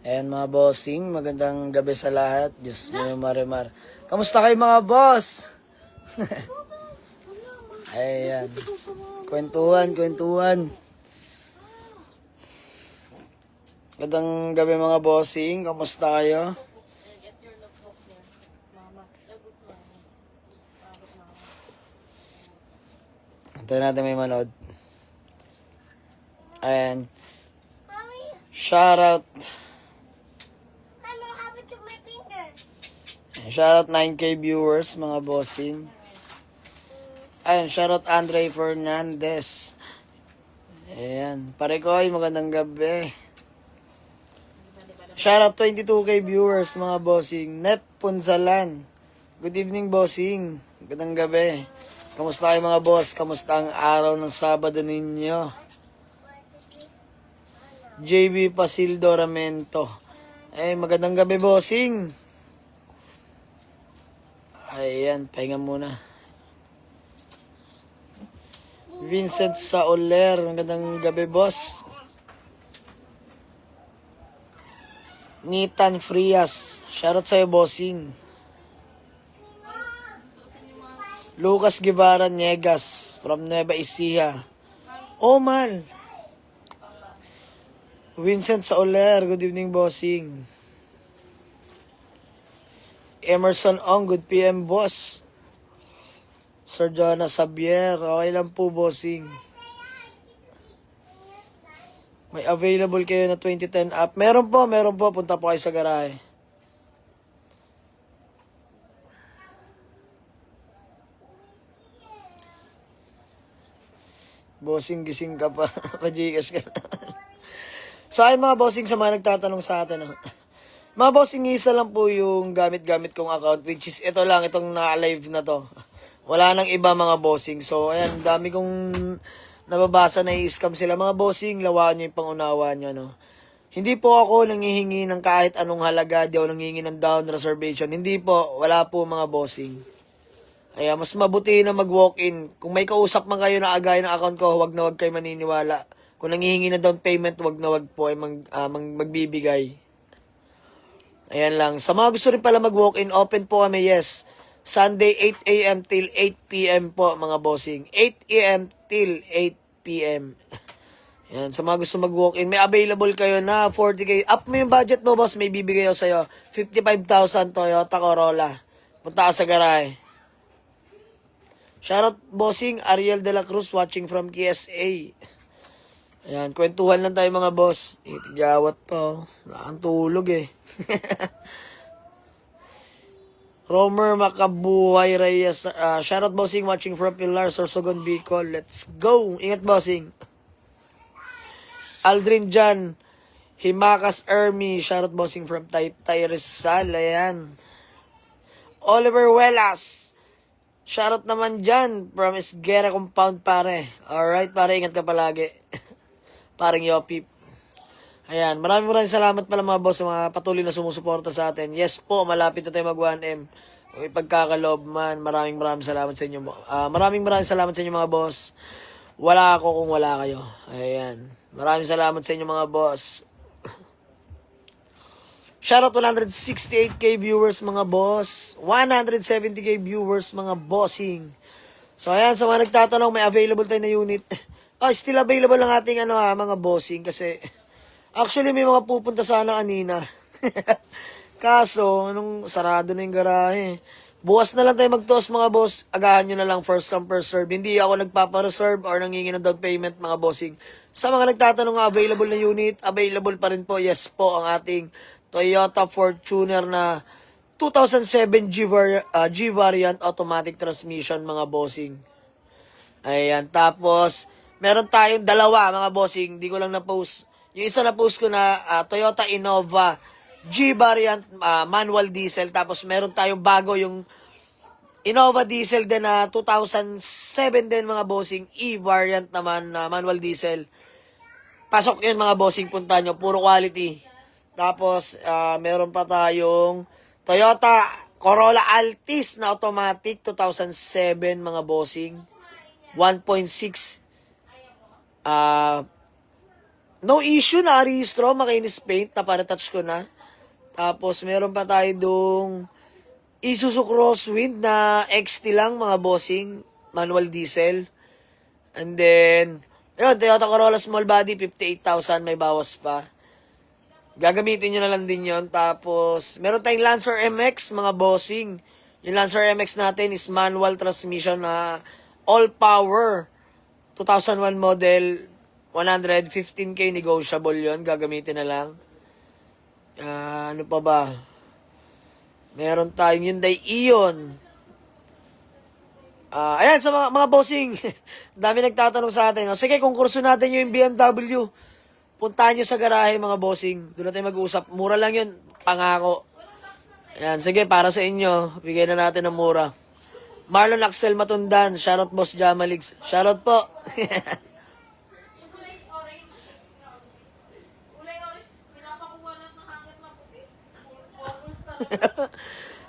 Ayan mga bossing, magandang gabi sa lahat. Diyos mo yung marimar. Kamusta kayo mga boss? Ayan. Kwentuhan. Magandang gabi mga bossing, kamusta kayo? Antayin natin may manood. Ayan. Shoutout. Shoutout 9K viewers, mga bossing. Ayan, shoutout Andre Fernandez. Ayan, pare ko ay magandang gabi. Shoutout 22K viewers, mga bossing. Net Punsalan. Good evening, bossing. Magandang gabi. Kamusta kayo mga boss? Kamusta ang araw ng Sabado ninyo? JB Pasildo Ramento. Ay, magandang gabi, bossing. Ayan, pahinga muna. Vincent Sauler, magandang gabi, boss. Nitan Frias, shoutout sa'yo, bossing. Lucas Guevara Niegas, from Nueva Ecija. Omal. Vincent Sauler, good evening, bossing. Emerson Ong, good PM, boss. Sir Jonas Xavier, okay lang po, bossing. May available kayo na 2010 app. Meron po. Punta po kayo sa garahe. Bossing, gising ka pa. Pa-Gcash ka na. Sa akin mga bossing, sa mga nagtatanong sa atin. Mga bossing, isa lang po yung gamit-gamit kong account, which is ito lang, itong na-live na to. Wala nang iba mga bossing. So, ayan, dami kong nababasa na i-scam sila. Mga bossing, lawaan nyo yung pangunawa nyo, no? Hindi po ako nangihingi ng kahit anong halaga. Di ako nangihingi ng down reservation. Hindi po. Wala po mga bossing. Kaya mas mabuti na mag-walk-in. Kung may kausap man kayo na agay ng account ko, wag na wag kayo maniniwala. Kung nangihingi ng down payment, wag na wag po ay magbibigay. Ayan lang. Sa mga gusto rin pala mag-walk-in, open po kami, yes. Sunday, 8 a.m. till 8 p.m. po, mga bossing. 8 a.m. till 8 p.m. Yan, sa mga gusto mag-walk-in, may available kayo na 40K. Up mo yung budget mo, boss, may bibigay ako sa'yo. 55,000 Toyota Corolla. Punta ka sa garahe. Shoutout, bossing, Ariel de la Cruz, watching from KSA. Ayan, kwentuhan lang tayo mga boss. Itigawat pa, wala kang tulog eh. Romer Makabuhay Reyes. Shoutout, bossing, watching from Pilar, Sorsogon, Bicol. Let's go. Ingat, bossing. Aldrin Jan. Himakas Ermi. Shoutout, bossing, from Taytay Rizal. Ayan. Oliver Welas. Shoutout naman dyan. From Esguera Compound, pare. Alright, pare. Ingat ka palagi. Parang Yopip. Ayan, maraming salamat pala mga boss sa mga patuloy na sumusuporta sa atin. Yes po, malapit na tayo mag 1M. Kung ipagkakaloob man, maraming salamat sa inyo. Maraming salamat sa inyo mga boss. Wala ako kung wala kayo. Ayan. Maraming salamat sa inyo mga boss. Shoutout 168K viewers mga boss. 170K viewers mga bossing. So ayan, sa mga nagtatanong, may available tayo na unit. Still available ang ating mga bossing kasi actually may mga pupunta sana kanina. Kaso, sarado na yung garahe. Bukas na lang tayo mag-toss mga boss. Agahan nyo na lang, first come first serve. Hindi ako nagpapa-reserve or nangingi ng down payment mga bossing. Sa mga nagtatanong available na unit, available pa rin po. Yes po, ang ating Toyota Fortuner na 2007 G variant automatic transmission mga bossing. Ayan, tapos meron tayong dalawa mga bossing, hindi ko lang na-post. Yung isa na-post ko na Toyota Innova G variant manual diesel, tapos meron tayong bago yung Innova diesel din na 2007 din mga bossing, E variant naman na manual diesel. Pasok yun mga bossing, punta nyo, puro quality. Tapos meron pa tayong Toyota Corolla Altis na automatic 2007 mga bossing. 1.6 No issue na rehistro, makinis paint, naparetouch ko na. Tapos meron pa tayo dong Isuzu Crosswind na XT lang mga bossing, manual diesel. And then, yun, Toyota Corolla small body, 58,000, may bawas pa. Gagamitin nyo na lang din yon. Tapos, meron tayong Lancer MX, mga bossing. Yung Lancer MX natin is manual transmission na all power. 2001 model, 115K negotiable yon. Gagamitin na lang. Ano pa ba? Meron tayong Hyundai Ion. Ayan, sa mga bossing, dami nagtatanong sa atin. Sige, kung kurso natin yung BMW, puntahan nyo sa garahe, mga bossing. Doon natin mag-uusap. Mura lang yun, pangako. Ayan, sige, para sa inyo, bigay na natin ng mura. Marlon Axel Matundan, shoutout Boss Jamaligs. Shoutout po.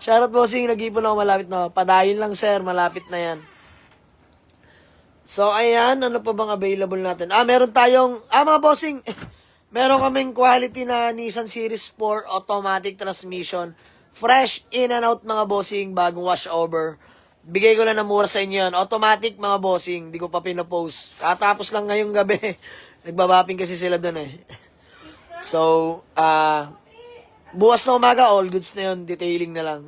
Shoutout bossing, nag-ipon ako, malapit na. Padayon lang sir, malapit na yan. So ayan, ano pa bang available natin? Meron tayong, mga bossing, meron kaming quality na Nissan Series 4 automatic transmission. Fresh in and out mga bossing, bagong wash over. Bigay ko lang na mura sa inyo yan. Automatic mga bossing, di ko pa pinapost. Katapos lang ngayong gabi. Nagbabaping kasi sila dun eh. So, bukas na umaga, all goods na yun. Detailing na lang.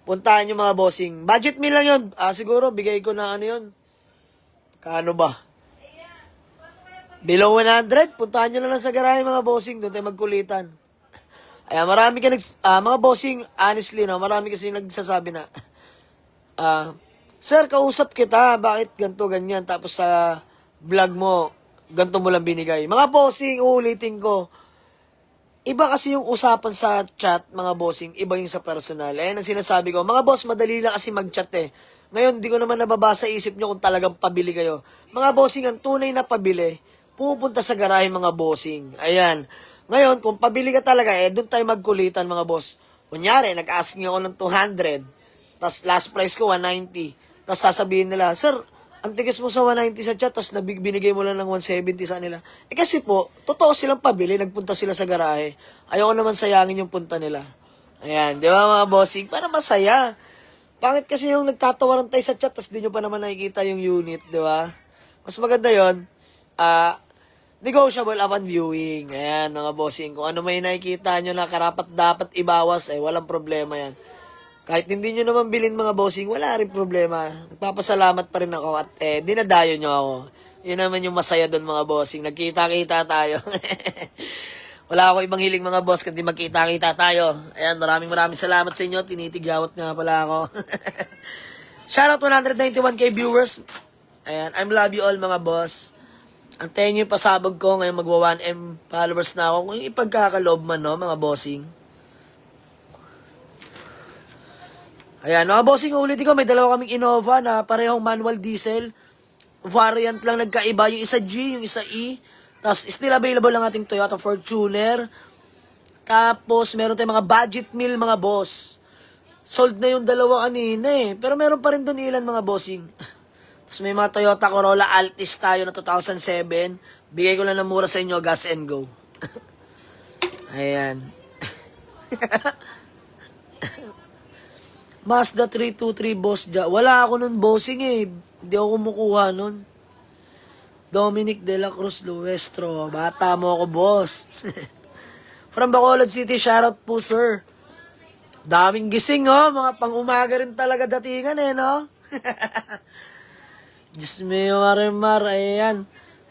Puntahan nyo mga bossing. Budget meal lang yun. Siguro, bigay ko na ano yun. Kaano ba? Below 100, puntahan nyo na lang sa garahe mga bossing. Doon tayo magkulitan. Ayan, marami ka mga bossing, honestly, no, marami kasi nagsasabi na, sir, kausap kita, bakit ganto ganyan? Tapos sa vlog mo, ganto mo lang binigay. Mga bossing, uulitin ko, iba kasi yung usapan sa chat, mga bossing, iba yung sa personal. Ayan ang sinasabi ko, mga boss, madali lang kasi mag-chat eh. Ngayon, di ko naman nababasa isip nyo kung talagang pabili kayo. Mga bossing, ang tunay na pabili, pupunta sa garahe mga bossing. Ayan. Ngayon, kung pabili ka talaga, doon tayo magkulitan mga boss. Kunyari, nag-asking ako ng 200, tapos last price ko 190, tapos sasabihin nila, sir, ang tigas mo sa 190 sa chat, tapos binigay mo lang ng 170 sa nila. Kasi po, totoo silang pabili, nagpunta sila sa garahe. Ayoko naman sayangin yung punta nila. Ayan, di ba mga bossing? Para masaya. Pangit kasi yung nagtatawaran tayo sa chat, tapos di nyo pa naman nakikita yung unit, di ba? Mas maganda yon, negotiable upon viewing. Ayan, mga bossing. Kung ano may nakikita nyo na karapat dapat ibawas, walang problema yan. Kahit hindi nyo naman bilhin mga bossing, wala rin problema. Nagpapasalamat pa rin ako at dinadayo nyo ako. Yun naman yung masaya doon mga bossing. Nagkita-kita tayo. Wala ako ibang hiling mga boss kundi magkita-kita tayo. Ayan, maraming salamat sa inyo. Tinitigyawat nga pala ako. Shoutout 191k viewers. Ayan, I'm love you all mga boss. Antayin nyo yung pasabog ko, ngayon magwa 1M followers na ako. Kung yung ipagkakaloob man, no, mga bossing. Ayan, mga bossing, ulitin ko, may dalawa kaming Innova na parehong manual diesel. Variant lang nagkaiba, yung isa G, yung isa E. Tapos, still available lang ating Toyota Fortuner. Tapos, meron tayong mga budget meal, mga boss. Sold na yung dalawa kanina eh. Pero meron pa rin doon ilan, mga bossing. Tapos may mga Toyota Corolla Altis tayo na 2007. Bigay ko lang ng mura sa inyo, gas and go. Ayan. Mazda 323 boss dyan. Wala ako nun bossing eh. Hindi ako kumukuha nun. Dominic De La Cruz Luestro. Bata mo ako boss. From Bacolod City, shoutout po sir. Daming gising oh. Mga pang-umaga rin talaga datingan eh no. Diyos mío, Marimar, ayan.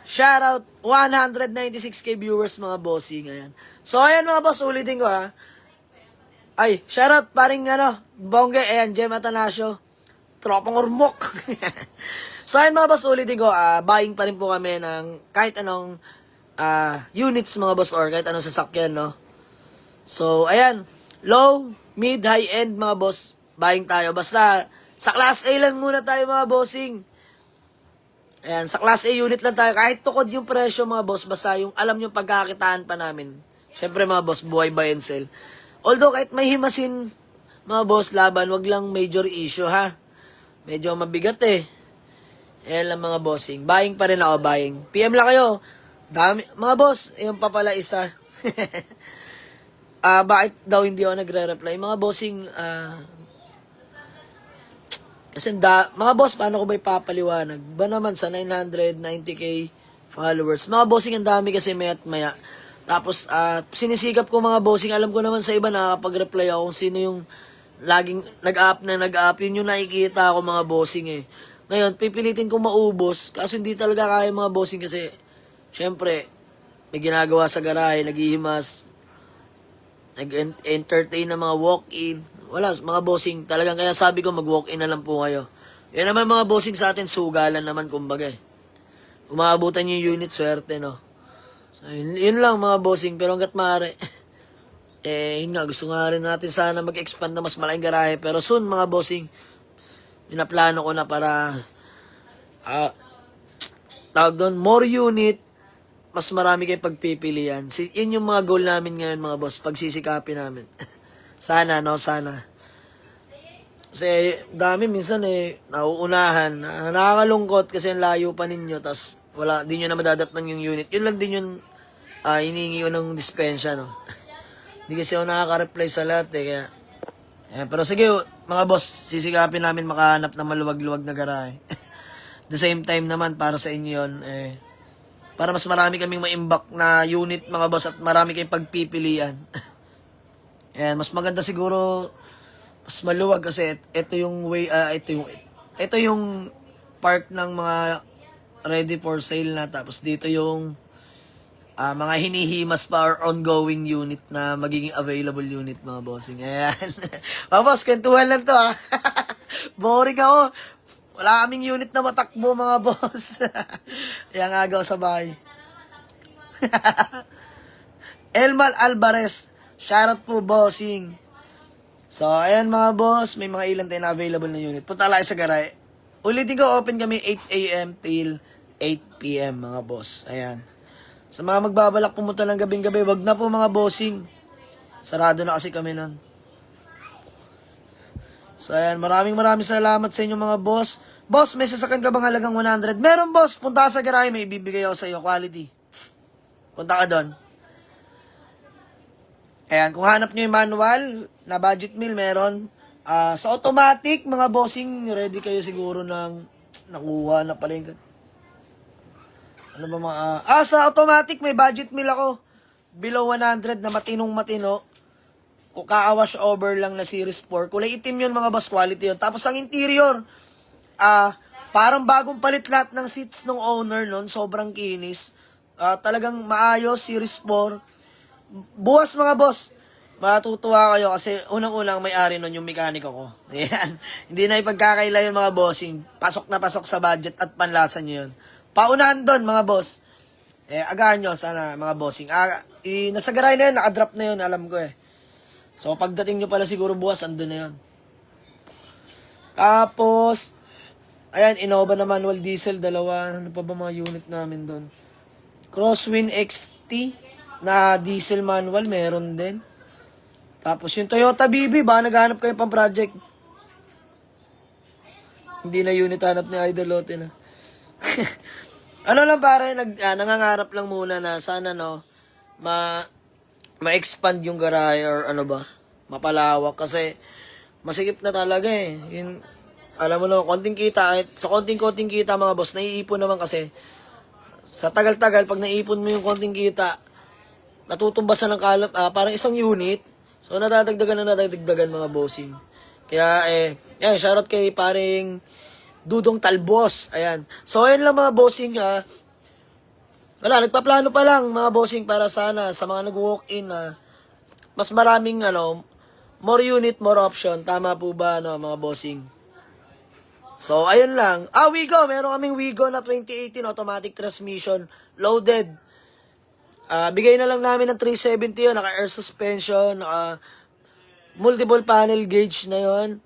Shoutout, 196k viewers, mga bossing, ayan. So, ayan mga boss, ulitin ko, ha. Ay, shoutout, paring, Bongge, ayan, Jem Atanasio. Tropang urmok. So, ayan mga boss, ulitin ko, buying pa rin po kami ng kahit anong units, mga boss, or kahit anong sasakyan, no. So, ayan, low, mid, high-end, mga boss, buying tayo. Basta, sa class A lang muna tayo, mga bossing. Ayan, sa Class A unit lang tayo. Kahit tukod yung presyo mga boss, basta yung alam yung pagkakitaan pa namin. Siyempre mga boss, buhay buy and sell. Although kahit may himasin mga boss laban, wag lang major issue ha. Medyo mabigat eh. Ayan lang mga bossing. Buying pa rin ako, buying. PM lang kayo. Dami. Mga boss, yung pa pala isa. Bakit daw hindi ako nagre-reply? Mga bossing, kasi mga boss, paano ko ba ipapaliwanag? Ba naman sa 990k followers. Mga bossing, ang dami kasi maya't maya. Tapos, sinisikap ko mga bossing, alam ko naman sa iba nakakapag-reply ako kung sino yung laging nag-up. Yun yung nakikita ako mga bossing eh. Ngayon, pipilitin kong maubos, kaso hindi talaga kaya mga bossing kasi, syempre, may ginagawa sa garahe, naghihimas, nag-entertain ng mga walk-in. Wala, mga bossing, talagang kaya sabi ko mag-walk-in na lang po kayo. Yan naman mga bossing sa atin, sugalan naman kumbaga eh. Umaabutan yung unit, swerte no. So, yun lang mga bossing, pero hanggat maaari, yun nga, gusto nga rin natin sana mag-expand na mas malaking garahe. Pero soon mga bossing, pinaplano ko na para, tawag doon, more unit, mas marami kayo pagpipilian. Yun yung mga goal namin ngayon mga boss, pagsisikapin namin. Sana, no? Sana. Kasi dami minsan nauunahan. Nakakalungkot kasi ang layo pa ninyo, tas wala, di nyo na madadatnan yung unit. Yun lang din yung hinihingi ko ng dispensya, no? Hindi kasi ako nakaka-reply sa lahat, kaya. Pero sige, mga boss, sisikapin namin makahanap ng maluwag-luwag na garahe. The same time naman, para sa inyo yun, para mas marami kaming ma-imbak na unit, mga boss, at marami kayong pagpipilian. Mas maganda siguro, mas maluwag kasi ito yung way, ito yung part ng mga ready for sale na, tapos dito yung mga hinihimas pa or ongoing unit na magiging available unit mga bossing. Ayan. Mga boss, kwentuhan lang to ha. Boring ako. Wala kaming unit na matakbo mga boss. Ayan nga agaw sa bahay. Elmal Alvarez. Shoutout po bossing. So, ayan mga boss. May mga ilan tayo na available na unit. Punta lang sa garay. Ulitin ko, open kami 8 a.m. till 8 p.m. mga boss. Ayan. Sa mga magbabalak pumunta ng gabing-gabi, wag na po mga bossing. Sarado na kasi kami nun. So ayan, maraming salamat sa inyo mga boss. Boss, may sasakyan ka bang halagang 100? Meron boss, punta ka sa garahe, may ibibigay ako sa iyo, quality. Punta ka doon. Ayan, kung hanap nyo yung manual na budget meal, meron. Sa automatic, mga bossing, ready kayo siguro ng nakuha na pala yung... Ano ba mga... sa automatic, may budget meal ako. Below 100 na matino. Kung ka-wash over lang na series 4. Kulay itim yun mga boss, quality yun. Tapos ang interior, parang bagong palit lahat ng seats ng owner nun. Sobrang kinis. Talagang maayos, series 4. Buwas mga boss. Matutuwa kayo kasi unang-unang may-ari nun yung mekaniko ko. Ayan. Hindi na ipagkakaila yun mga bossing. Pasok na pasok sa budget at panlasa nyo yun. Paunahan doon mga boss. Agahan nyo sana mga bossing. Nasa garay na yun, nakadrop na yun, alam ko eh. So pagdating nyo pala siguro bukas, andun na yun. Tapos, ayan, Innova na manual diesel, dalawa. Ano pa ba mga unit namin doon? Crosswind XT na diesel manual, meron din. Tapos yung Toyota BB, ba naghanap kayo pang project? Hindi na unit hanap ni Idol Lote na. Ano lang pare, nangangarap lang muna na sana no, ma-expand yung garahe or ano ba, mapalawak kasi masikip na talaga eh. Yun, alam mo no, konting kita, sa konting kita mga boss, naiipon naman kasi. Sa tagal-tagal, pag naipon mo yung konting kita, natutumbasan ng kalap, parang isang unit. So, nadadagdagan mga bossing. Kaya, yan, shoutout kay paring Dudong Talbos. Ayan. So, ayan lang mga bossing, wala, nagpaplano pa lang mga bossing para sana sa mga nag-walk-in mas maraming, more unit, more option. Tama po ba, mga bossing? So, ayun lang. Wigo. Meron kaming Wigo na 2018 automatic transmission. Loaded. Bigay na lang namin ng 370 yun. Naka-air suspension. Multiple panel gauge na yun.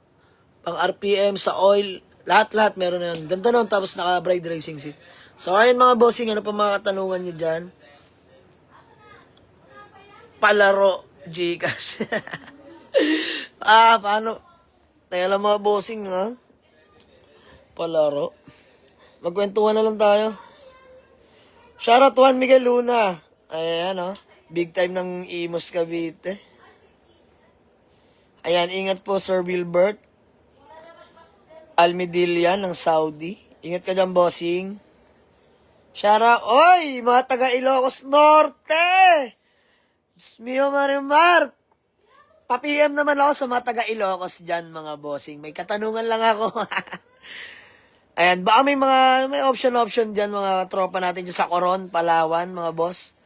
Pang RPM sa oil. Lahat-lahat meron na yun. Ganda nun. Tapos naka-bride racing seat. So, ayun mga bossing. Ano pa mga katanungan nyo dyan? Palaro. Gcash. Paano? Taya lang mga bossing, ha? Palaro. Magkwentuhan na lang tayo. Shoutout Juan Miguel Luna. Ayan, oh. Big time ng Imos Cavite. Ayan, ingat po Sir Wilbert Almedilla ng Saudi. Ingat ka dyan, bossing. Oy, mga taga Ilocos Norte! Diyos mio, Marimar! Pa-PM naman ako sa mga taga Ilocos dyan, mga bossing. May katanungan lang ako. Ayan, baka may option dyan, mga tropa natin dyan sa Coron, Palawan, mga boss.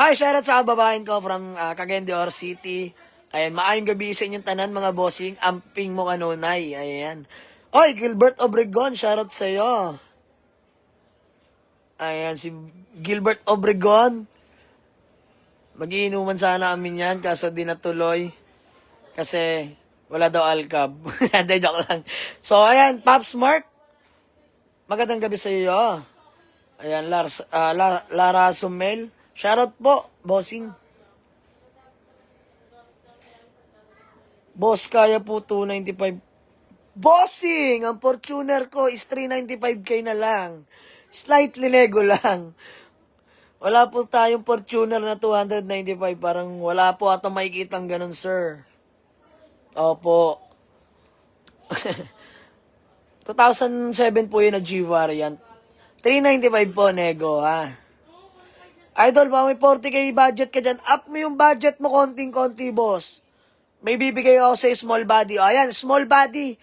Ay, shoutout sa kababayan ko from Cagayan de Oro City. Ayan, maayong gabi sa inyong tanan, mga bossing. Amping mo kanunay. Ayan. Oy, Gilbert Obregon, shoutout sa'yo. Ayan, si Gilbert Obregon. Magiinuman sana amin yan, kaso di natuloy. Kasi wala daw alcab. Hindi, joke lang. So, ayan, Pops Mark. Magandang gabi sa iyo. Ayan, Lara Sumel. Shoutout po, bossing. Boss, kaya po 295. Bossing! Ang Fortuner ko is 395k na lang. Slightly nego lang. Wala po tayong Fortuner na 295. Parang wala po ata makikitang ganun, sir. Opo. 2007 po yun na G-Variant. 395 po, nego, ha? Idol, ba may 40k budget ka dyan? Up mo yung budget mo konting-konti, boss. May bibigay ako sa small body. O, ayan, small body.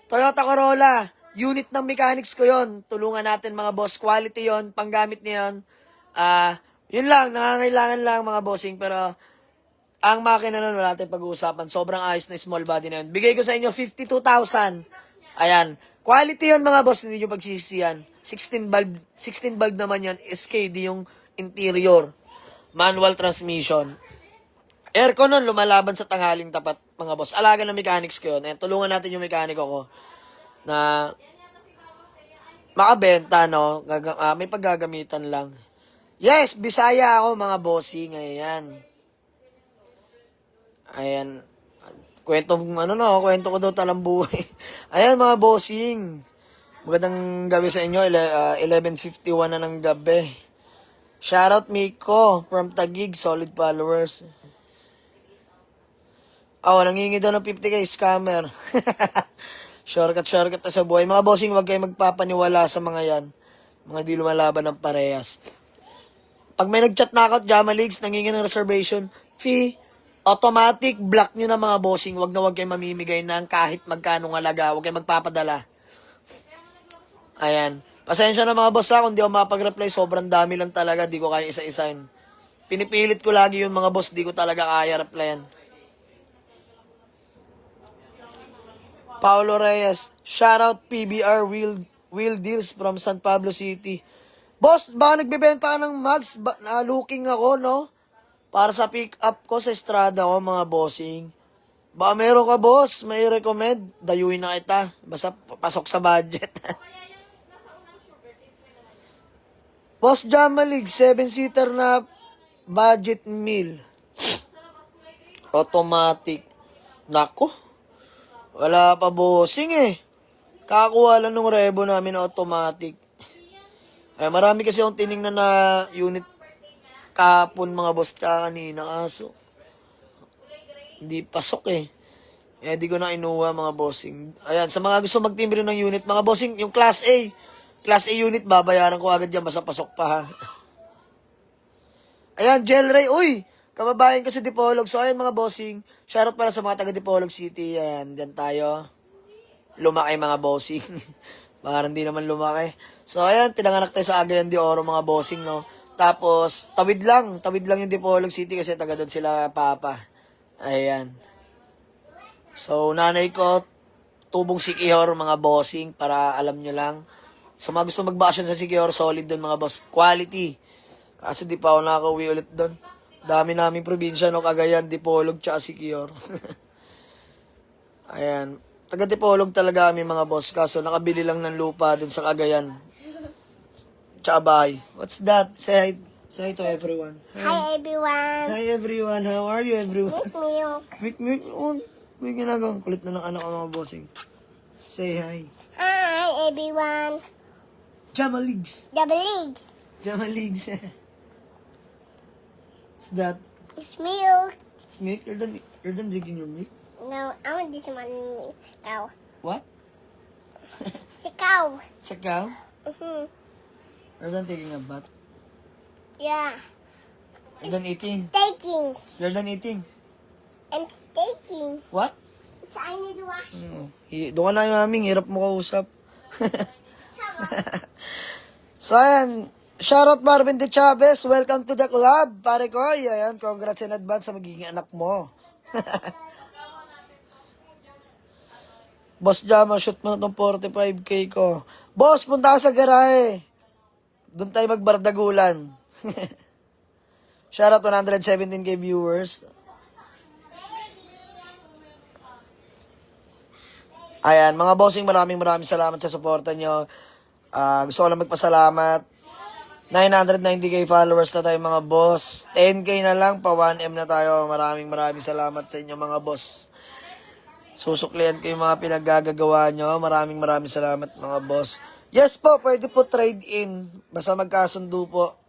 Toyota Corolla. Unit ng mechanics ko yon. Tulungan natin, mga boss. Quality yon, panggamit niyon. Yun lang, nangangailangan lang, mga bossing. Pero, ang makina nun, wala tayong pag-uusapan. Sobrang ayos na small body na yun. Bigay ko sa inyo, 52,000. Ayan. Quality yon, mga boss. Hindi nyo pagsisisiyan. 16 bulb naman yon. SKD yung interior. Manual transmission. Aircon nun, lumalaban sa tanghaling tapat, mga boss. Alaga ng mechanics ko yun. Ayan, tulungan natin yung mekaniko ko na makabenta, no? May paggagamitan lang. Yes, Bisaya ako, mga bossing. Ayan. Kwento ko daw talambuhay. Ayan, mga bossing. Magandang gabi sa inyo. 11:51 na ng gabi. Shoutout Miko from Taguig, solid followers. Nangingi daw ng 50k, scammer. Shortcut na sa buhay. Mga bossing, wag kayo magpapaniwala sa mga yan. Mga di lumalaban ng parehas. Pag may nag-chat knockout, Jama Leagues, nangingi ng reservation fee, automatic block nyo na, mga bossing. Wag kayo mamimigay ng kahit magkano halaga. Wag kayo magpapadala. Ayan. Pasensya na, mga boss, kung di ako mapag-reply, sobrang dami lang talaga, di ko kaya isa-isahin. Pinipilit ko lagi yung mga boss, di ko talaga kaya replyan. Paulo Reyes, shoutout PBR Wheel Deals from San Pablo City. Boss, baka nagbebenta ka ng mugs, looking ako, no? Para sa pick-up ko sa estrada ko, mga bossing. Baka meron ka, boss, may recommend, dayuin na kita. Basta pasok sa budget. Boss Jamalig, 7-seater na budget meal. Automatic. Nako. Wala pa, bossing eh. Kakakuha lang ng rebo namin na automatic. Marami kasi akong tinignan na unit kapon, mga boss, tsaka kanina. Kaso, hindi pasok eh. Di ko na inuha, mga bossing. Ayan, sa mga gusto magtimbre ng unit, mga bossing, yung Class A. Class A unit, babayaran ko agad yan, basta pasok pa, ha. Ayan, Jelray, uy, kababayan ko sa Dipolog. So, ayan, mga bossing, shoutout para sa mga taga Dipolog City. Ayan, dyan tayo. Lumaki, mga bossing. Parang hindi naman lumaki. So, ayan, pinanganak tayo sa Cagayan de Oro, mga bossing, no. Tapos, tawid lang yung Dipolog City kasi taga doon sila, papa. Ayan. So, nanay ko, tubong Siquijor, mga bossing, para alam nyo lang. Sa mga gusto mag-vacation sa Siquijor, solid doon, mga boss. Quality. Kaso di pa ako nakaka-uwi ulit doon. Dami naming probinsya, no? Cagayan, Dipolog, tsaka Siquijor. Ayan. Taga Dipolog talaga kami, mga boss. Kaso nakabili lang ng lupa doon sa Cagayan. Tsaka bahay. What's that? Say hi to everyone. Hi everyone. Hi everyone. How are you, everyone? Milk. Milk. Oh, may ginagawa. Kulit na ng anak ko, mga bossing. Say hi. Hi everyone. Jamaligs. Double legs. Jamaligs. What's that? It's milk. It's milk? You're done drinking your milk? No, I want this one. Cow. What? It's a cow. It's a cow? Mm-hmm. You're done taking a bath? Yeah. You're done eating? Taking. You're done eating? I'm taking. What? So I need to wash. Doon ka na yung aming, hirap mo kausap. So, ayan. Shoutout Marvin de Chavez. Welcome to the club, pare ko. Ayan, congrats in advance sa magiging anak mo. Boss Jama, shoot mo na tong 45K ko. Boss, punta ka sa garahe. Doon tayo magbardagulan. Shoutout 117K viewers. Ayan, mga bossing, maraming salamat sa suporta nyo. Gusto ko lang magpasalamat. 990K followers na tayo mga boss. 10K na lang, pa 1M na tayo. Maraming salamat sa inyo mga boss. Susuklian ko yung mga pinaggagawa nyo. Maraming salamat mga boss. Yes po, pwede po trade in. Basta magkasundo po.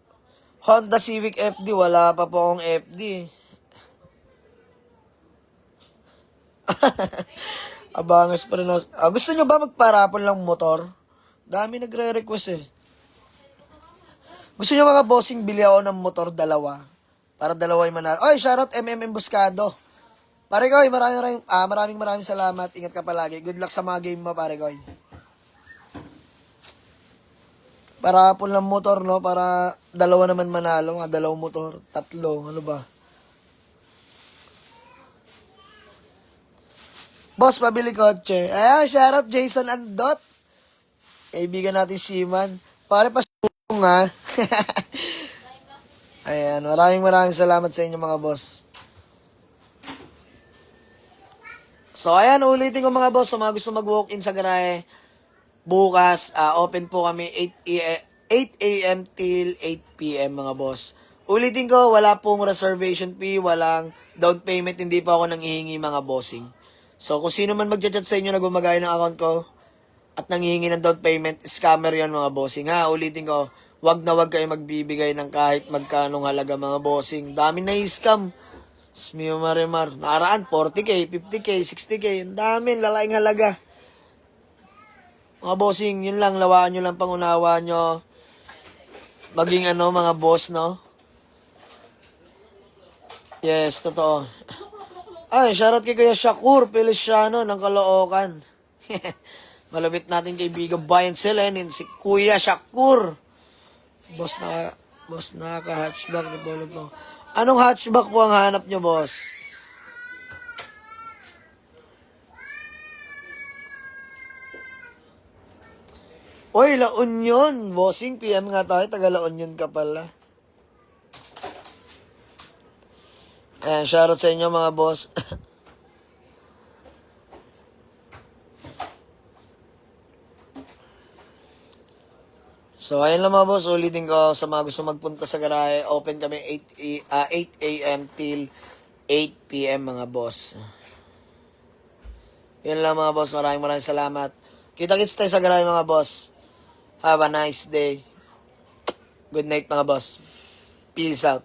Honda Civic FD, wala pa po akong FD. Abangas pa rin ako. Gusto nyo ba magparapon lang motor? Dami nagre-request eh. Gusto nyo mga bossing, bili ako ng motor, dalawa. Para dalawa yung manalo. Oy, shoutout MMM Buscado. Pare Koy, maraming salamat. Ingat ka palagi. Good luck sa mga game mo, pare Koy. Parapon lang motor, no? Para dalawa naman manalo. Mga dalawang motor. Tatlo. Ano ba? Boss, pabili kotse. Ayan, shoutout Jason Andot. Kaibigan natin si Man. Pare pa nga. Ayan, maraming salamat sa inyo mga boss. So, ayan, ulitin ko mga boss, sa mga gusto mag-walk-in sa garahe, bukas, open po kami 8 a.m. till 8 p.m. mga boss. Ulitin ko, wala pong reservation fee, walang down payment, hindi pa ako nanghihingi mga bossing. So, kung sino man mag-chat sa inyo na gumagaya ng account ko, at nanghihingi ng down payment, scammer yan mga bossing. Ulitin ko, wag kayo magbibigay ng kahit magkanong halaga mga bossing. Dami na i-scam. Smio Marimar. Nakaraan, 40K, 50K, 60K. Ang dami, lalaking halaga. Mga bossing, yun lang. Lawaan nyo lang, pangunawa nyo. Maging mga boss, no? Yes, totoo. Ay, shoutout kay Kuya Shakur Feliciano ng Caloocan. Malapit natin kaibigan Bayan Selenin, si Kuya Shakur. Boss na ka-hatchback ni Polo po. Anong hatchback po ang hanap nyo, boss? Oy, La Union. Bossing, PM nga tayo. Taga La Union ka pala. Ayan, shoutout sa inyo mga boss. So, ayun lang mga boss. Ulitin ko sa mga gusto magpunta sa garahe. Open kami 8 a.m. till 8 p.m. mga boss. Yun lang mga boss. Maraming salamat. Kita-kits tayo sa garahe mga boss. Have a nice day. Good night mga boss. Peace out.